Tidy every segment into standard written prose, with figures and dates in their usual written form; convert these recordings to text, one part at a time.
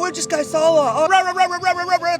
we'll just go solar. Oh,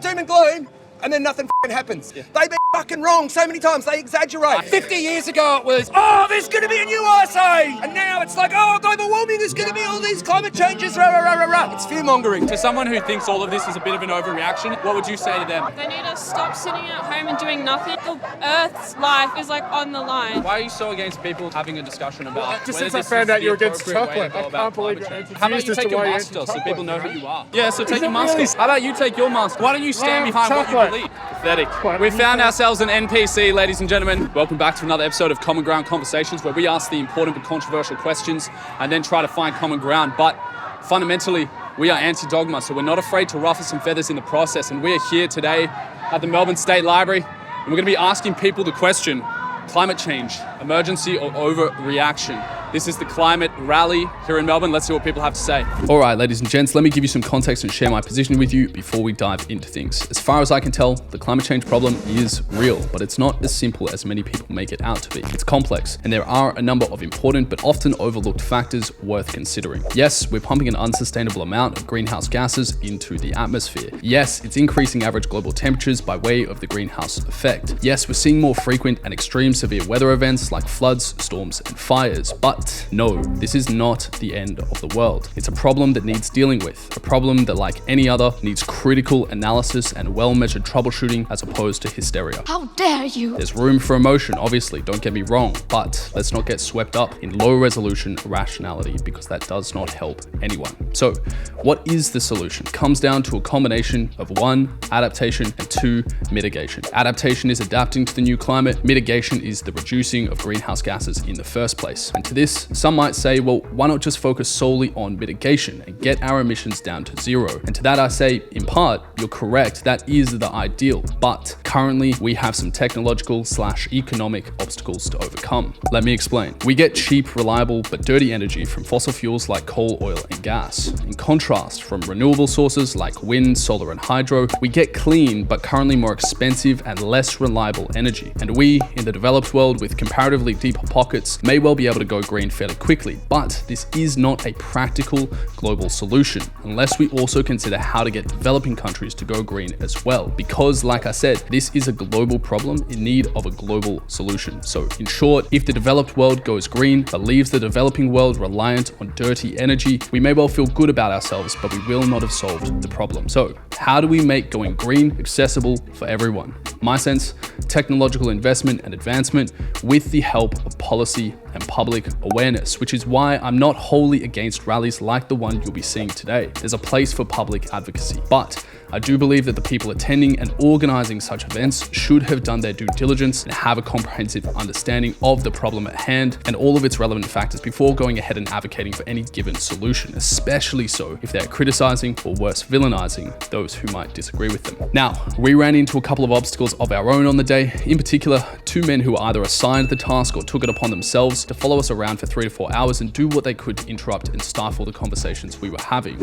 doom and gloom. And then nothing happens. Yeah. They've been fucking wrong so many times. They exaggerate. 50 years ago it was, oh, there's going to be a new ice age. And now it's like, oh, global warming, there's going to be all these climate changes. It's fear-mongering. To someone who thinks all of this is a bit of an overreaction, what would you say to them? They need to stop sitting at home and doing nothing. The Earth's life is like on the line. Why are you so against people having a discussion about just since I found out you're against chocolate, I can't believe you're confused. How about you take your mask off so people know who you are? Yeah, so take your mask off. How about you take your mask? Why don't you stand behind what you believe? Pathetic. We found ourselves an NPC, ladies and gentlemen. Welcome back to another episode of Common Ground Conversations, where we ask the important but controversial questions and then try to find common ground. But fundamentally, we are anti-dogma, so we're not afraid to ruffle some feathers in the process. And we are here today at the Melbourne State Library, and we're going to be asking people the question: climate change, emergency or overreaction? This is the climate rally here in Melbourne. Let's see what people have to say. All right, ladies and gents, let me give you some context and share my position with you before we dive into things. As far as I can tell, the climate change problem is real, but it's not as simple as many people make it out to be. It's complex, and there are a number of important but often overlooked factors worth considering. Yes, we're pumping an unsustainable amount of greenhouse gases into the atmosphere. Yes, it's increasing average global temperatures by way of the greenhouse effect. Yes, we're seeing more frequent and extreme severe weather events like floods, storms, and fires. But no, this is not the end of the world. It's a problem that needs dealing with. A problem that, like any other, needs critical analysis and well-measured troubleshooting as opposed to hysteria. How dare you? There's room for emotion, obviously, don't get me wrong, but let's not get swept up in low-resolution rationality, because that does not help anyone. So, what is the solution? It comes down to a combination of 1, adaptation, and 2, mitigation. Adaptation is adapting to the new climate. Mitigation is the reducing of greenhouse gases in the first place. And to this, some might say, well, why not just focus solely on mitigation and get our emissions down to 0? And to that I say, in part, you're correct, that is the ideal. But currently, we have some technological/economic obstacles to overcome. Let me explain. We get cheap, reliable, but dirty energy from fossil fuels like coal, oil, and gas. In contrast, from renewable sources like wind, solar, and hydro, we get clean, but currently more expensive and less reliable energy. And we, in the developed world with comparatively deeper pockets, may well be able to go green fairly quickly, but this is not a practical global solution unless we also consider how to get developing countries to go green as well. Because, like I said, this is a global problem in need of a global solution. So in short, if the developed world goes green but leaves the developing world reliant on dirty energy, we may well feel good about ourselves, but we will not have solved the problem. So how do we make going green accessible for everyone? My sense, technological investment and advancement with the help of policy and public awareness, which is why I'm not wholly against rallies like the one you'll be seeing today. There's a place for public advocacy, but I do believe that the people attending and organizing such events should have done their due diligence and have a comprehensive understanding of the problem at hand and all of its relevant factors before going ahead and advocating for any given solution, especially so if they're criticizing or worse, villainizing those who might disagree with them. Now, we ran into a couple of obstacles of our own on the day, in particular, 2 men who were either assigned the task or took it upon themselves to follow us around for 3 to 4 hours and do what they could to interrupt and stifle the conversations we were having.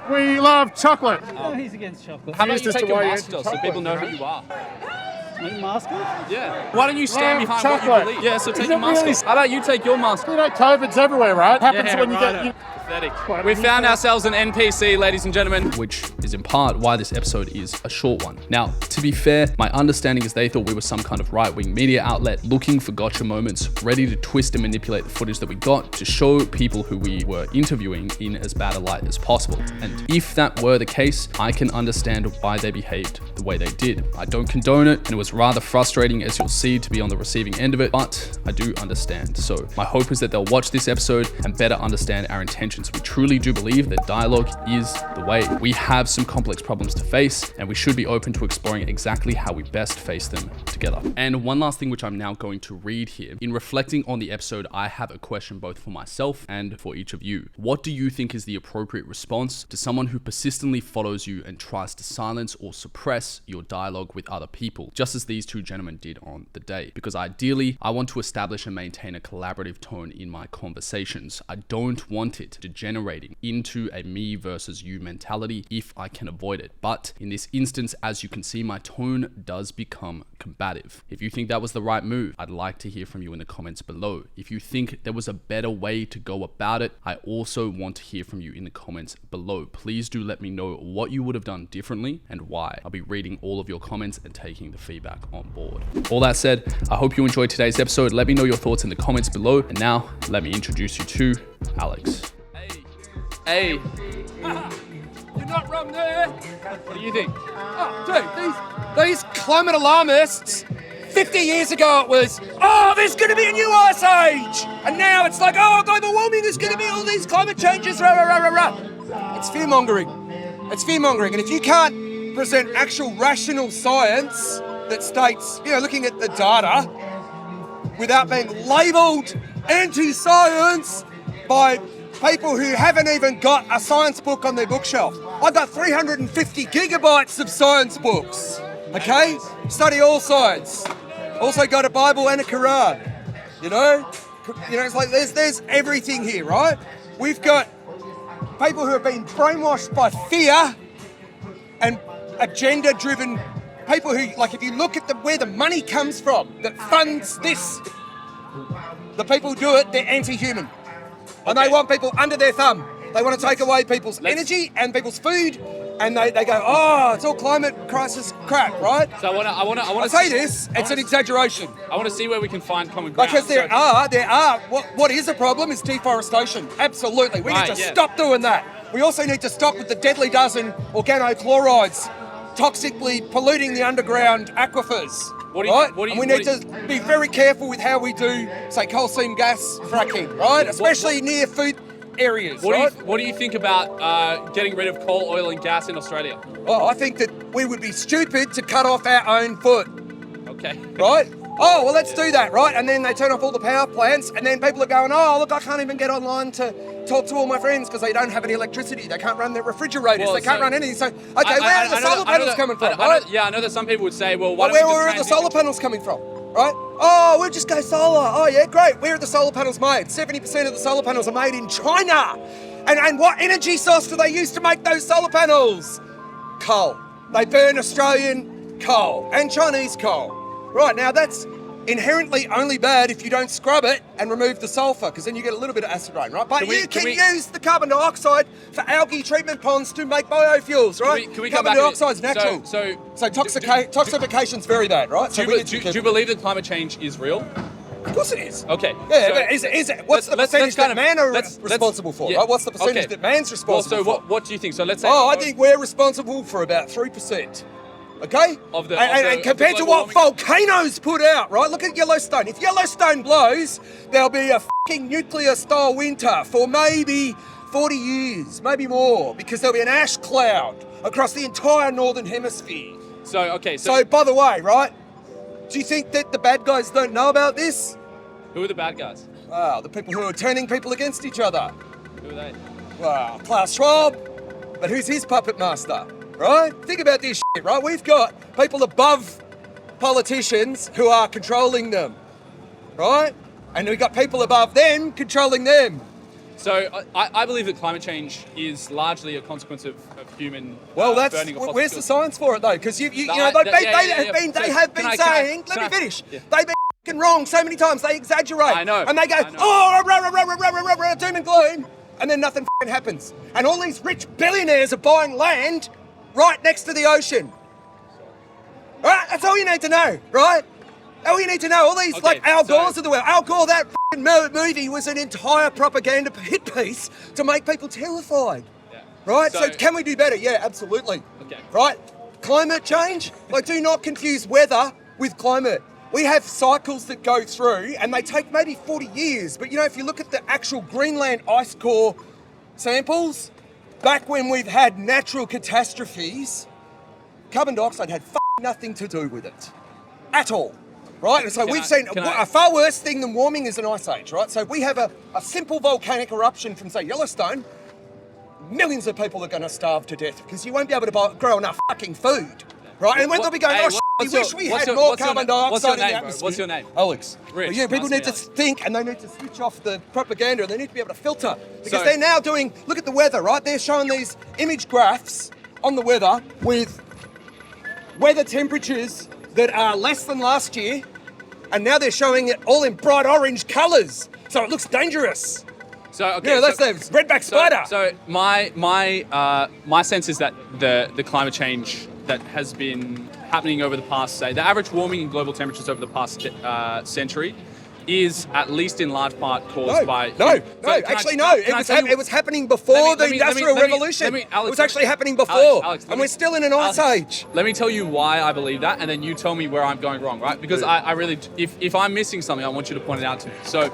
We love chocolate. No, he's against chocolate. How about you take your mask off so people know who you are? Mask off? Yeah. Why don't you stand behind what you believe? Yeah, so take your mask off. How about you take your mask off? You know, COVID's everywhere, right? Happens when you get... Pathetic. We found ourselves an NPC, ladies and gentlemen. Which is in part why this episode is a short one. Now, to be fair, my understanding is they thought we were some kind of right-wing media outlet looking for gotcha moments, ready to twist and manipulate the footage that we got to show people who we were interviewing in as bad a light as possible. And if that were the case, I can understand why they behaved the way they did. I don't condone it, and it was rather frustrating, as you'll see, to be on the receiving end of it, but I do understand. So my hope is that they'll watch this episode and better understand our intentions. We truly do believe that dialogue is the way. We have some complex problems to face, and we should be open to exploring exactly how we best face them together. And one last thing which I'm now going to read here. In reflecting on the episode, I have a question both for myself and for each of you. What do you think is the appropriate response to someone who persistently follows you and tries to silence or suppress your dialogue with other people, just as these 2 gentlemen did on the day? Because ideally, I want to establish and maintain a collaborative tone in my conversations. I don't want it to degenerating into a me versus you mentality if I can avoid it. But in this instance, as you can see, my tone does become combative. If you think that was the right move, I'd like to hear from you in the comments below. If you think there was a better way to go about it, I also want to hear from you in the comments below. Please do let me know what you would have done differently and why. I'll be reading all of your comments and taking the feedback on board. All that said, I hope you enjoyed today's episode. Let me know your thoughts in the comments below. And now let me introduce you to Alex. Hey. You're not wrong there. What do you think? Oh, dude, these climate alarmists, 50 years ago it was, oh, there's going to be a new ice age. And now it's like, oh, global warming, there's going to be all these climate changes, rah, rah, rah, rah, rah. It's fear-mongering. It's fear-mongering. And if you can't present actual rational science that states, looking at the data without being labelled anti-science by people who haven't even got a science book on their bookshelf. I've got 350 gigabytes of science books, okay? Study all science. Also got a Bible and a Quran, it's like there's everything here, right? We've got people who have been brainwashed by fear and agenda-driven people who, like, if you look at where the money comes from that funds this, the people who do it, they're anti-human. And they want people under their thumb. They want to take away people's energy and people's food, and they go, oh, it's all climate crisis crap, right? So I want to say this, it's an exaggeration. I want to see where we can find common ground. Because there are, what is a problem is deforestation. Absolutely, we need to stop doing that. We also need to stop with the deadly dozen organochlorides, toxically polluting the underground aquifers. We need to be very careful with how we do, say, coal seam gas fracking, right? Especially near food areas, What do you think about getting rid of coal, oil and gas in Australia? Well, I think that we would be stupid to cut off our own foot. Okay. Right? Oh, well, let's do that, right? And then they turn off all the power plants, and then people are going, oh, look, I can't even get online to talk to all my friends because they don't have any electricity. They can't run their refrigerators. They can't run anything. So, okay, where are the solar panels coming from, right? I know that some people would say, well, where are the solar panels coming from, right? Oh, we'll just go solar. Oh, yeah, great. Where are the solar panels made? 70% of the solar panels are made in China. And what energy source do they use to make those solar panels? Coal. They burn Australian coal and Chinese coal. Right, now that's inherently only bad if you don't scrub it and remove the sulphur, because then you get a little bit of acid rain, right? But you can use the carbon dioxide for algae treatment ponds to make biofuels, right? Carbon dioxide's natural. So toxification's very bad, right? Do you believe that climate change is real? Of course it is. Okay. Yeah, but is it? What's the percentage that man are responsible for? Right? What's the percentage that man's responsible for? So what do you think? So let's say. Oh, I think we're responsible for about 3%. Okay? And compared to what volcanoes put out, right? Look at Yellowstone. If Yellowstone blows, there'll be a fucking nuclear-style winter for maybe 40 years, maybe more, because there'll be an ash cloud across the entire northern hemisphere. So by the way, right? Do you think that the bad guys don't know about this? Who are the bad guys? Wow, the people who are turning people against each other. Who are they? Wow, Klaus Schwab. But who's his puppet master? Right? Think about this shit, right? We've got people above politicians who are controlling them, right? And we've got people above them controlling them. So I believe that climate change is largely a consequence of human burning of fossil fuels. Where's the science for it though? Because they have been saying, let me finish. Yeah. They've been f***ing wrong so many times. They exaggerate. I know. And they go, oh, doom and gloom, and then nothing f***ing happens. And all these rich billionaires are buying land right next to the ocean. Right? That's all you need to know, right? All you need to know. All these, Al Gore's of the world. Al Gore, that movie was an entire propaganda hit piece to make people terrified. Yeah. Right? So can we do better? Yeah, absolutely. Okay. Right? Climate change? Do not confuse weather with climate. We have cycles that go through, and they take maybe 40 years. But, if you look at the actual Greenland ice core samples, back when we've had natural catastrophes, carbon dioxide had nothing to do with it. At all. Right? And so we've seen a far worse thing than warming is an ice age, right? So we have a simple volcanic eruption from, say, Yellowstone. Millions of people are going to starve to death because you won't be able to grow enough fucking food. Right? And when they'll be going, We wish we had more carbon dioxide in the atmosphere. What's your name? Alex. Rich, But yeah, people nice need to to meet you. think and they need to switch off the propaganda and they need to be able to filter. Because So- they're now doing, look at the weather, right? They're showing these image graphs on the weather with weather temperatures that are less than last year. And now they're showing it all in bright orange colours. So it looks dangerous. So okay, Yeah, that's the redback spider. So my sense is that the climate change that has been happening over the past, say, the average warming in global temperatures over the past century is at least in large part caused by... No, Can actually I- no. can I It tell you- was happening before the Industrial Revolution. It was actually happening before. Alex, and we're still in an ice age. Let me tell you why I believe that, and then you tell me where I'm going wrong, right? Because I really, if I'm missing something, I want you to point it out to me. So,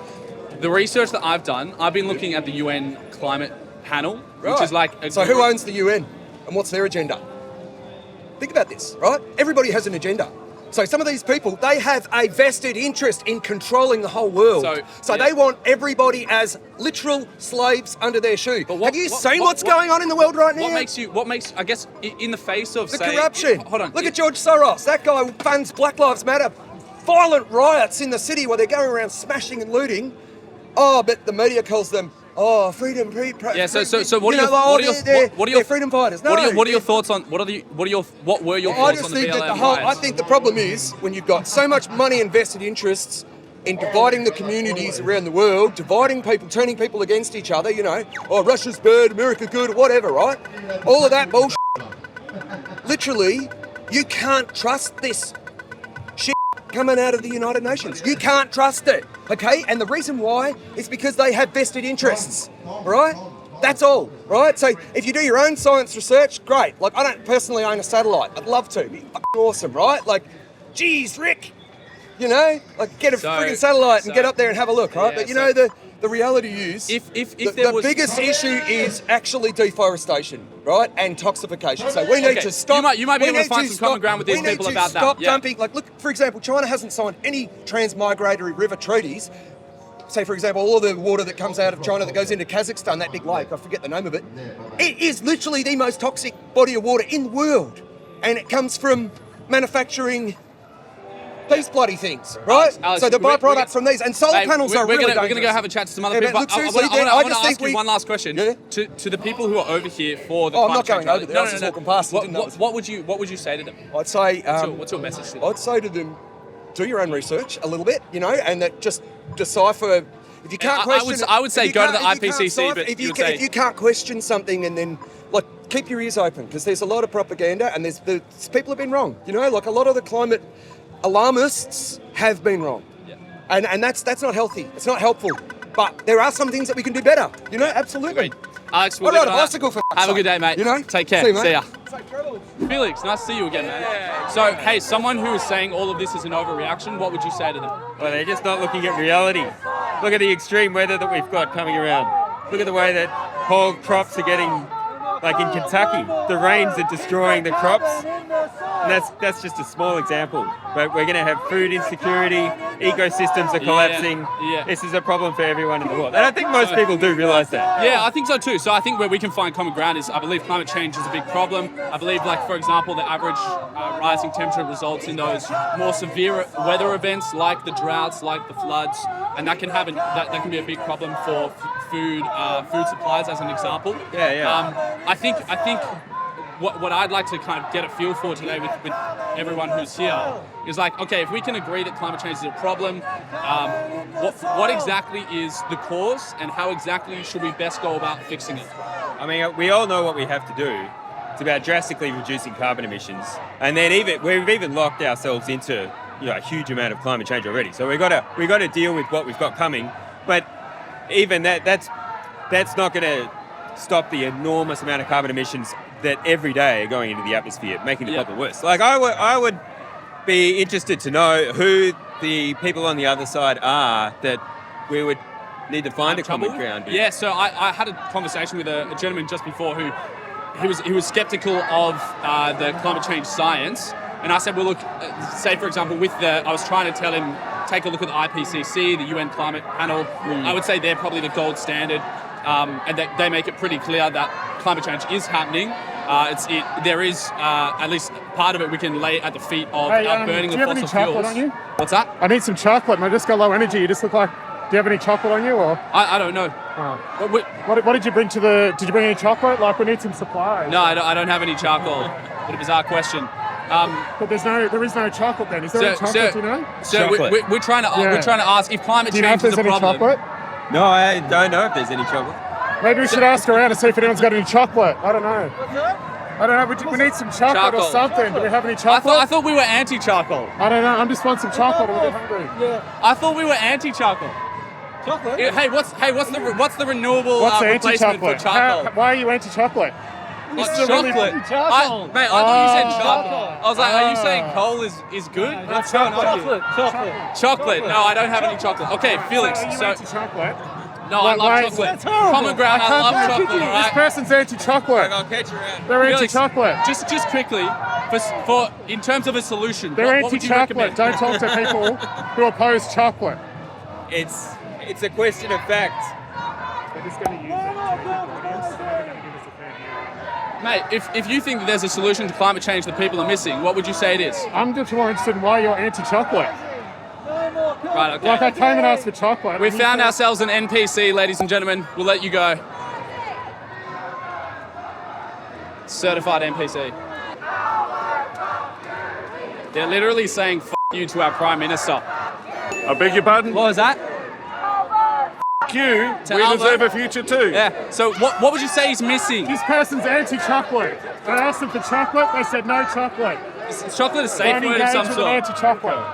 the research that I've done, I've been looking at the UN climate panel, which is like... So who owns the UN? And what's their agenda? Think about this, right? Everybody has an agenda. So some of these people, they have a vested interest in controlling the whole world. So yeah. they want everybody as literal slaves under their shoe. Have you seen what's going on in the world right now? What makes, I guess, in the face of, The say... corruption. Hold on. Look at George Soros. That guy funds Black Lives Matter. Violent riots in the city where they're going around smashing and looting. Oh, but the media calls them, freedom, Yeah. So what are your freedom fighters? No, what are your thoughts on what were your thoughts on the BLM I riots? think the problem is when you've got so much money and vested interests in dividing the communities around the world, dividing people, turning people against each other, Russia's bad, America good, whatever, right? All of that bullshit. Literally, you can't trust this shit coming out of the United Nations. You can't trust it, okay? And the reason why is because they have vested interests, right? That's all, right? So if you do your own science research, great. Like, I don't personally own a satellite. I'd love to. It'd be fucking awesome, right? Like, geez, Rick, like get a friggin' satellite and get up there and have a look, right? Yeah, but the reality is, if the there was biggest issue is actually deforestation, right, and toxification. So we need to stop. You might be we able to need find some common ground with these we need people to about that. Stop Yeah. dumping. Like, look, for example, China hasn't signed any transmigratory river treaties. Say, for example, all of the water that comes out of China that goes into Kazakhstan, that big lake, I forget the name of it. It is literally the most toxic body of water in the world, and it comes from manufacturing these bloody things, right? Alex, so the byproducts from these, and solar panels are really dangerous. We're going to go have a chat to some other Yeah, people. but look, I seriously, want to just ask think you one last question. Yeah. To the people who are over here for the Oh, I'm climate not going change over there. I was just walking past. I didn't know. What would you say to them? I'd say, What's your message to them? I'd say to them, do your own research a little bit, and that just decipher. If you can't question, I would say if you go to the can't- if you can't IPCC, decipher- but if you you would say- if you can't question something, and then keep your ears open, because there's a lot of propaganda, and people have been wrong. Like a lot of the climate alarmists have been wrong. Yeah. And that's not healthy. It's not helpful. But there are some things that we can do better. Absolutely. Great. Alex, I we'll ride leave a it on that. bicycle for Have a good day, mate. Take care. See you, mate. See ya. Felix, nice to see you again, man. So, hey, someone who is saying all of this is an overreaction, what would you say to them? Well, they're just not looking at reality. Look at the extreme weather that we've got coming around. Look at the way that whole crops are getting, like in Kentucky, the rains are destroying the crops. And that's just a small example. But we're going to have food insecurity, ecosystems are collapsing. Yeah. This is a problem for everyone in the world. And I think most people do realise that. Yeah, I think so too. So I think where we can find common ground is, I believe climate change is a big problem. I believe, for example, the average rising temperature results in those more severe weather events, like the droughts, like the floods, and that can have that can be a big problem for food supplies, as an example. Yeah. I think what I'd like to kind of get a feel for today with everyone who's here is okay, if we can agree that climate change is a problem, what exactly is the cause, and how exactly should we best go about fixing it? I mean, we all know what we have to do. It's about drastically reducing carbon emissions, and then we've even locked ourselves into a huge amount of climate change already. So we got to deal with what we've got coming, but even that's not going to stop the enormous amount of carbon emissions that every day are going into the atmosphere, making the problem worse. I would be interested to know who the people on the other side are that we would need to find a common ground with. Yeah, so I had a conversation with a gentleman just before who he was skeptical of the climate change science, and I said, well, look, say for example, I was trying to tell him, take a look at the IPCC, the UN climate panel. I would say they're probably the gold standard, and they make it pretty clear that climate change is happening. There is at least part of it we can lay at the feet of our burning do of you have any fossil chocolate fuels. on you? What's that? I need some chocolate, and I just got low energy. You just look like. Do you have any chocolate on you, or? I don't know. Oh. What What did you bring to the? Did you bring any chocolate? Like we need some supplies. no, I don't have any charcoal. What a bizarre question. But there is no chocolate then. Is there any chocolate? Do you know? So Chocolate. we're trying to ask if climate Do you know if change is there's a any problem. chocolate? No, I don't know if there's any chocolate. Maybe we should ask around and see if anyone's got any chocolate. I don't know. I don't know. We need some chocolate or Charcoal. something. Do we have any chocolate? I thought we were anti-charcoal. I don't know. I just want some chocolate. I'm a bit hungry. I thought we were anti-charcoal. Chocolate? Hey, what's the renewable What's replacement for anti-chocolate? charcoal? Why are you anti-chocolate? What's This is a really- chocolate? Charcoal. Mate, I thought you said chocolate. Chocolate. I was like, are you saying coal is good? What's going on here? Chocolate. Chocolate. No, I don't have any chocolate. Okay, Felix. Are you So anti-chocolate? no, I Why- love is chocolate. That's horrible. Common ground. I love can't chocolate. believe All This right. person's anti-chocolate. I'll catch you around. They're Felix, anti-chocolate. Just quickly, for in terms of a solution, They're what would you anti-chocolate. recommend? Don't talk to people who oppose chocolate. It's a question of fact. They're just going to use Mate, if you think that there's a solution to climate change that people are missing, what would you say it is? I'm just more interested in why you're anti-chocolate. Right, okay. Like I came and asked for chocolate. We found ourselves an NPC, ladies and gentlemen. We'll let you go. Certified NPC. They're literally saying "F you" to our Prime Minister. I beg your pardon? What was that? You. To Albert. a future too. Yeah. So what would you say is missing? This person's anti-chocolate. I asked them for chocolate. They said no chocolate. Is chocolate a safe Don't word of some engage with an sort? anti-chocolate.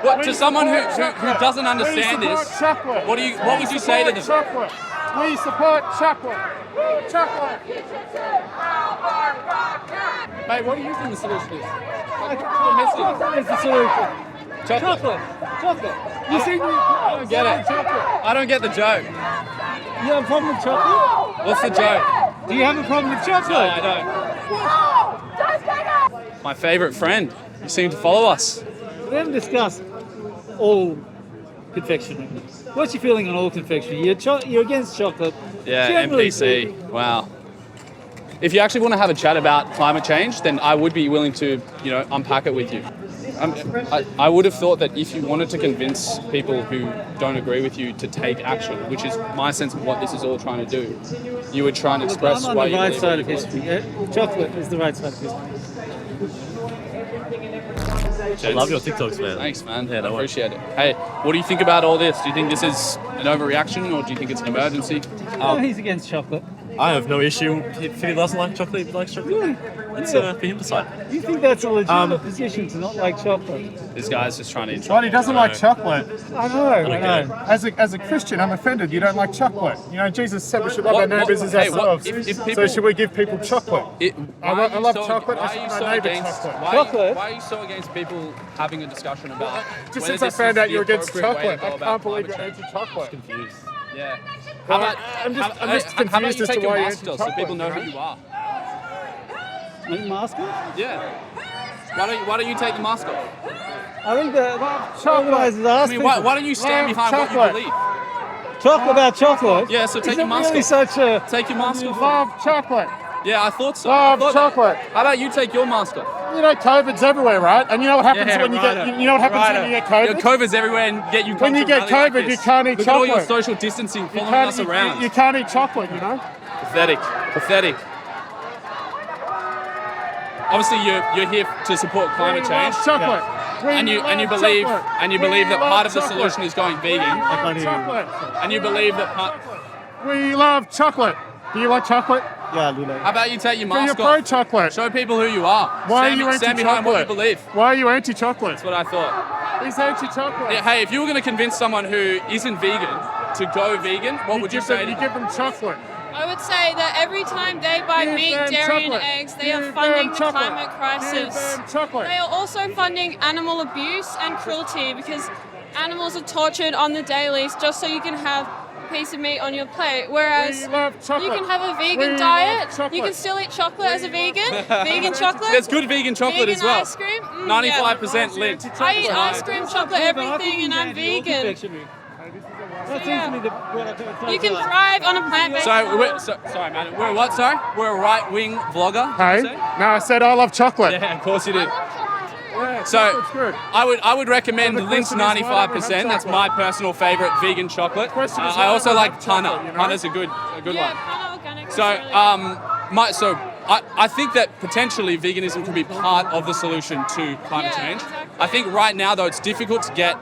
What, to We someone who support chocolate. doesn't We understand support this, chocolate. what would you say to them? Chocolate. We support chocolate. Chocolate. Mate, what do you think the solution is? What It's the solution. Chocolate. Chocolate. You see me? I don't get it. I don't get the joke. You have a problem with chocolate? What's the joke? Do you have a problem with chocolate? No, I don't. My favourite friend. You seem to follow us. We haven't discussed all confectionery. What's your feeling on all confectionery? You're against chocolate. Yeah, Generally NPC. Wow. If you actually want to have a chat about climate change, then I would be willing to, unpack it with you. I would have thought that if you wanted to convince people who don't agree with you to take action, which is my sense of what this is all trying to do, you would try and express I'm why on the you right believe side what of you believe. history. Chocolate is the right side of history. I love your TikToks, man. Thanks, man. Yeah, I no worries. appreciate it. Hey, what do you think about all this? Do you think this is an overreaction, or do you think it's an emergency? He's against chocolate. I have no issue if he doesn't like chocolate, he likes chocolate. Really? It's for him to decide. You think that's a legitimate position to not like chocolate? This guy's just trying to But intro. he doesn't like chocolate. I know. As a Christian, I'm offended. You don't like chocolate. Jesus said we should love our neighbours as ourselves. if So people- should we give people chocolate? I love chocolate. I Why should are you give so my neighbour against? chocolate. Chocolate? Why are you so against people having a discussion about? Just whether since I this found is out the you're against appropriate way to chocolate, go I about can't believe you're climate change? anti-chocolate. Confused. Yeah. Well, I'm just how about confused you as take to your why you're mask off so people know who you are? Make mask off? Yeah. Why don't you take the mask off? I think that organisers I asked mean, people. why don't you stand Love behind what chocolate. you believe? Talk about chocolate. Yeah, so take Is your it mask really off. such a... Take your mask off. Love chocolate. Yeah, I thought so. Love I thought chocolate. How about you take your mask off? COVID's everywhere, right? And you know what happens when you righto. get you know what happens when you get COVID? COVID's everywhere and yet you come When you to a get rally like COVID, you this. can't eat Look at all your chocolate. social distancing You following us can't, around. you can't eat chocolate, you know? Pathetic. Pathetic. Obviously, you're here to support climate We change, love chocolate. We and you love believe chocolate. believe that We part love of the chocolate. solution is going vegan, We love chocolate. and you believe that part. We love chocolate. Do you like chocolate? Yeah, I do like How about you take your So you're mask pro off? chocolate. Show people who you are. Why stand, are you stand behind what you anti-chocolate? believe. Why are you anti-chocolate? That's what I thought. He's anti-chocolate. Yeah, hey, if you were going to convince someone who isn't vegan to go vegan, what would you say to You them? give them chocolate. I would say that every time they buy Give meat, them dairy, and chocolate. eggs, they Give are them funding the chocolate. climate Give crisis. them chocolate. They are also funding animal abuse and cruelty because animals are tortured on the dailies just so you can have a piece of meat on your plate. Whereas We love you chocolate. can have a We vegan love diet. chocolate. You can still eat chocolate as a vegan. Vegan chocolate. There's good vegan chocolate vegan as well. ice cream. 95% lint. I eat ice cream, chocolate, everything, and I'm vegan. confectionery. That seems to be what I think. You can thrive on a plant-based diet. Sorry, man. We're what? Sorry, we're a right-wing vlogger. Hey, did you say? no, I said I love chocolate. Yeah, of course you did. Yeah, So chocolate's good. I would recommend Well, the Lint's question is, why don't we 95%. have That's chocolate? my personal favorite vegan chocolate. Question is, I why also don't we like have Tana. chocolate, you know? Tana's a good Yeah, one. Pana Organic is So really good. I think that potentially veganism could be part of the solution to climate Yeah, change. exactly. I think right now though it's difficult to get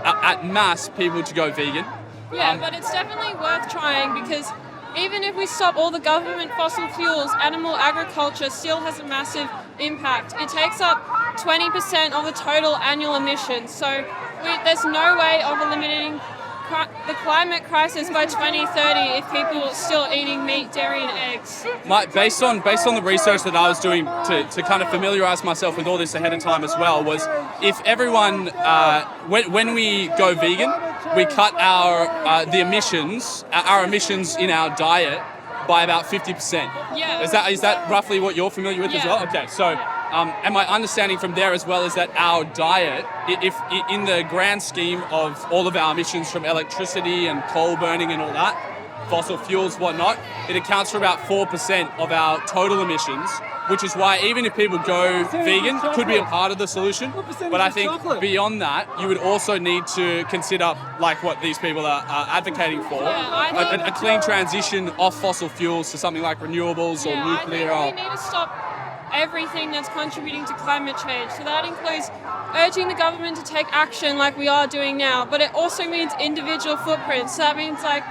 at mass people to go vegan. Yeah, but it's definitely worth trying because even if we stop all the government fossil fuels, animal agriculture still has a massive impact. It takes up 20% of the total annual emissions. So there's no way of eliminating the climate crisis by 2030 if people are still eating meat, dairy and eggs. Based on the research that I was doing to kind of familiarize myself with all this ahead of time as well, was if everyone when we go vegan, we cut our emissions in our diet by about 50%. Yeah. Is that roughly what you're familiar with as Yeah. well? Okay, so. And my understanding from there as well is that our diet, if in the grand scheme of all of our emissions from electricity and coal burning and all that, fossil fuels, whatnot, it accounts for about 4% of our total emissions, which is why even if people go vegan, could be a part of the solution. But I think beyond that, you would also need to consider like what these people are advocating for, a clean transition off fossil fuels to something like renewables or nuclear. I think we need to stop everything that's contributing to climate change. So that includes urging the government to take action like we are doing now, but it also means individual footprints. So that means like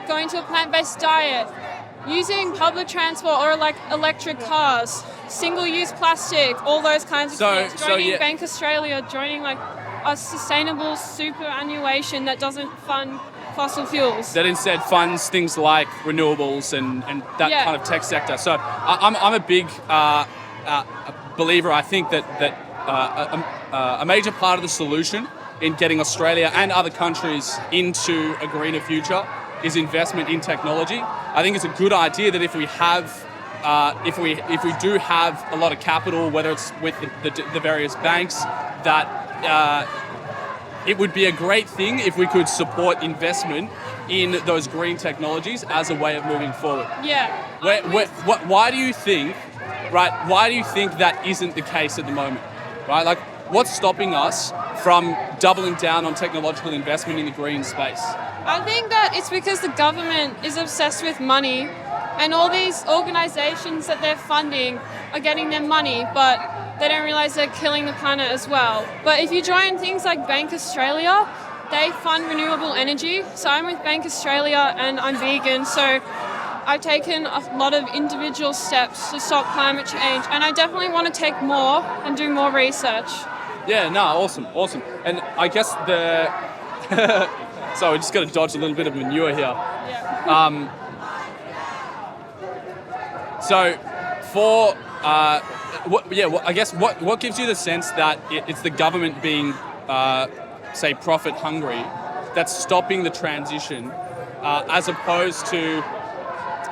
going to a plant-based diet, using public transport or like electric cars, single-use plastic, all those kinds of things. Joining Bank Australia, joining like a sustainable superannuation that doesn't fund fossil fuels. That instead funds things like renewables and that kind of tech sector. So I'm a big believer. I think that a major part of the solution in getting Australia and other countries into a greener future is investment in technology. I think it's a good idea that if we have if we do have a lot of capital, whether it's with the various banks, that it would be a great thing if we could support investment in those green technologies as a way of moving forward. Yeah. Why do you think, right? Why do you think that isn't the case at the moment, right? Like, what's stopping us from doubling down on technological investment in the green space? I think that it's because the government is obsessed with money, and all these organisations that they're funding are getting their money, but they don't realise they're killing the planet as well. But if you join things like Bank Australia, they fund renewable energy. So I'm with Bank Australia and I'm vegan, so I've taken a lot of individual steps to stop climate change, and I definitely want to take more and do more research. Yeah, no, awesome. And I guess so we just got to dodge a little bit of manure here. Yeah. So for I guess what gives you the sense that it's the government being say profit hungry that's stopping the transition as opposed to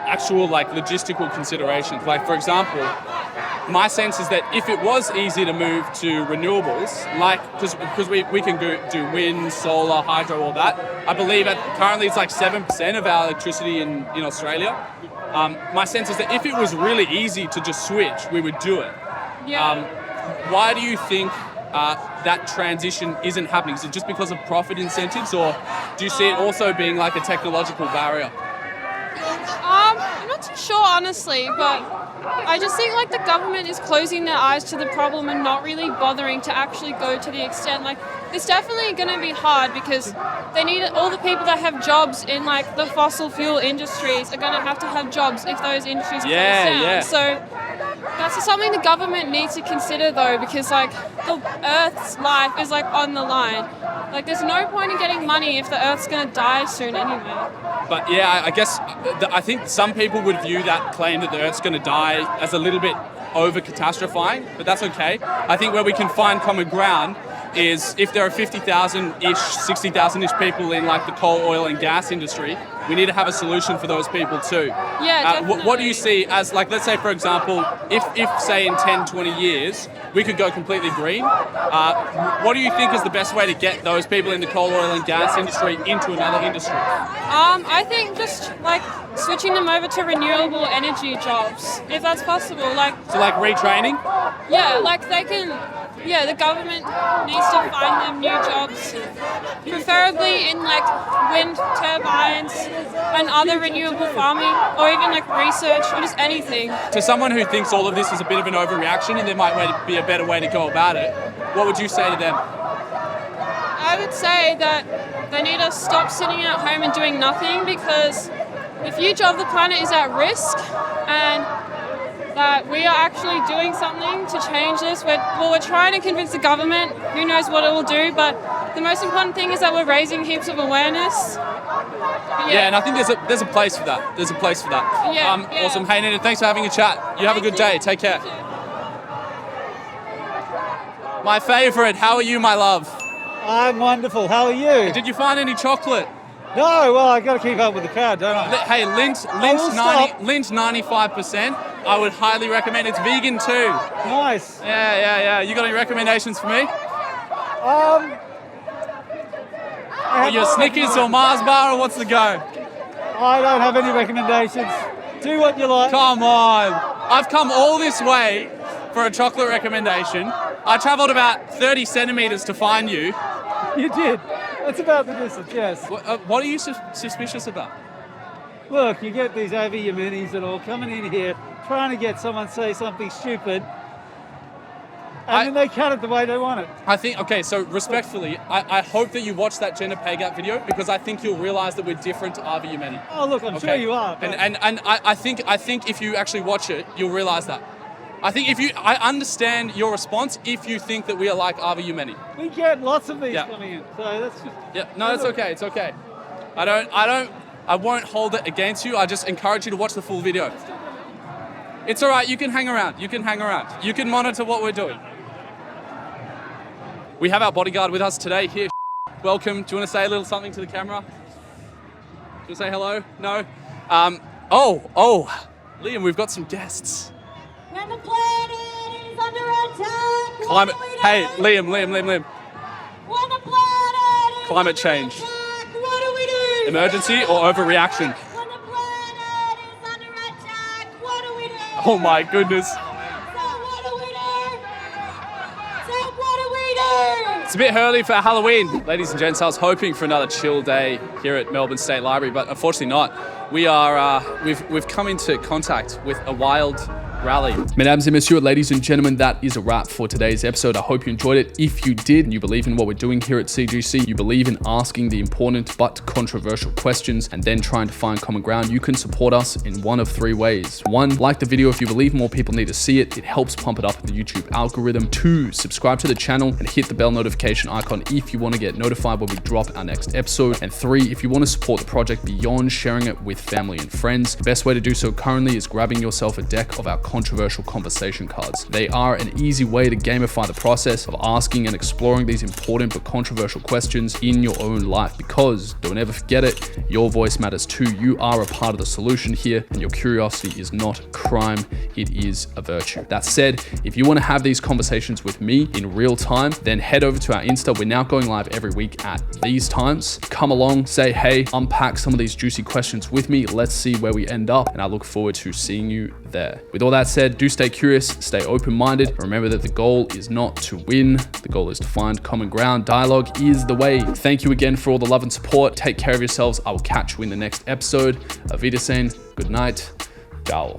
actual like logistical considerations? Like, for example, my sense is that if it was easy to move to renewables, like because we can do wind, solar, hydro, all that. I believe currently it's like 7% of our electricity in Australia. My sense is that if it was really easy to just switch, we would do it. Yeah. Why do you think that transition isn't happening? Is it just because of profit incentives, or do you see it also being like a technological barrier? I'm not too sure, honestly, but I just think like the government is closing their eyes to the problem and not really bothering to actually go to the extent. Like, it's definitely going to be hard because they need all the people that have jobs in like the fossil fuel industries are going to have jobs if those industries close down. Yeah. So that's something the government needs to consider though, because like the Earth's life is like on the line. Like, there's no point in getting money if the Earth's going to die soon anyway. But yeah, I guess I think some people would view that claim that the Earth's going to die as a little bit over-catastrophizing, but that's okay. I think where we can find common ground is if there are 50,000-ish, 60,000-ish people in like the coal, oil and gas industry, we need to have a solution for those people too. Yeah, What do you see as, like, let's say, for example, if say in 10, 20 years, we could go completely green, what do you think is the best way to get those people in the coal, oil and gas industry into another industry? I think just like switching them over to renewable energy jobs, if that's possible. Like, So like retraining? yeah, like they can. Yeah, the government needs to find them new jobs, preferably in like wind turbines and other renewable farming, or even like research or just anything. To someone who thinks all of this is a bit of an overreaction and there might be a better way to go about it, what would you say to them? I would say that they need to stop sitting at home and doing nothing, because the future of the planet is at risk, and that we are actually doing something to change this. We're trying to convince the government. Who knows what it will do, but the most important thing is that we're raising heaps of awareness. Yeah, and I think there's a place for that. There's a place for that. Yeah, Awesome. Hey, Nina, thanks for having a chat. You have a good day. Take care. My favourite. How are you, my love? I'm wonderful. How are you? Did you find any chocolate? No, well, I got to keep up with the crowd, don't I? Hey, Lint's 95%. I would highly recommend. It's vegan too. Nice. Yeah. You got any recommendations for me? Or your Snickers or Mars bar, or what's the go? I don't have any recommendations. Do what you like. Come on. I've come all this way for a chocolate recommendation. I travelled about 30 centimetres to find you. You did. That's about the distance, yes. What are you suspicious about? Look, you get these over Yemenis and all coming in here trying to get someone to say something stupid, and then they cut it the way they want it. I think, okay, so respectfully, I hope that you watch that gender pay gap video, because I think you'll realise that we're different to Avi Yemeni. Oh, look, I'm sure you are. But And I think if you actually watch it, you'll realise that. I understand your response if you think that we are like Avi Yemeni. we get lots of these coming in, so that's just... Yeah, no, it's okay. It's okay. I won't hold it against you. I just encourage you to watch the full video. It's all right. You can hang around. You can monitor what we're doing. We have our bodyguard with us today here. Welcome. Do you want to say a little something to the camera? Do you want to say hello? No? Liam, we've got some guests. When the planet is under attack, Climate. Hey, Liam. When the planet is Climate under change. attack, what do we do? Emergency or overreaction? When the planet is under attack, what do we do? Oh my goodness. So what do we do? It's a bit early for Halloween. Ladies and gents, I was hoping for another chill day here at Melbourne State Library, but unfortunately not. We are, we've come into contact with a wild rally. Mesdames et messieurs, ladies and gentlemen, that is a wrap for today's episode. I hope you enjoyed it. If you did, and you believe in what we're doing here at CGC, you believe in asking the important but controversial questions and then trying to find common ground, you can support us in one of three ways. One, like the video if you believe more people need to see it. It helps pump it up in the YouTube algorithm. Two, subscribe to the channel and hit the bell notification icon if you want to get notified when we drop our next episode. And three, if you want to support the project beyond sharing it with family and friends, the best way to do so currently is grabbing yourself a deck of our controversial conversation cards. They are an easy way to gamify the process of asking and exploring these important but controversial questions in your own life, because don't ever forget it, your voice matters too. You are a part of the solution here, and your curiosity is not a crime, it is a virtue. That said, if you want to have these conversations with me in real time, then head over to our Insta. We're now going live every week at these times. Come along, say hey, unpack some of these juicy questions with me. Let's see where we end up, and I look forward to seeing you there. With all that said, do stay curious, stay open-minded. Remember that the goal is not to win, the goal is to find common ground. Dialogue is the way. Thank you again for all the love and support. Take care of yourselves. I will catch you in the next episode. Auf Wiedersehen, good night, ciao.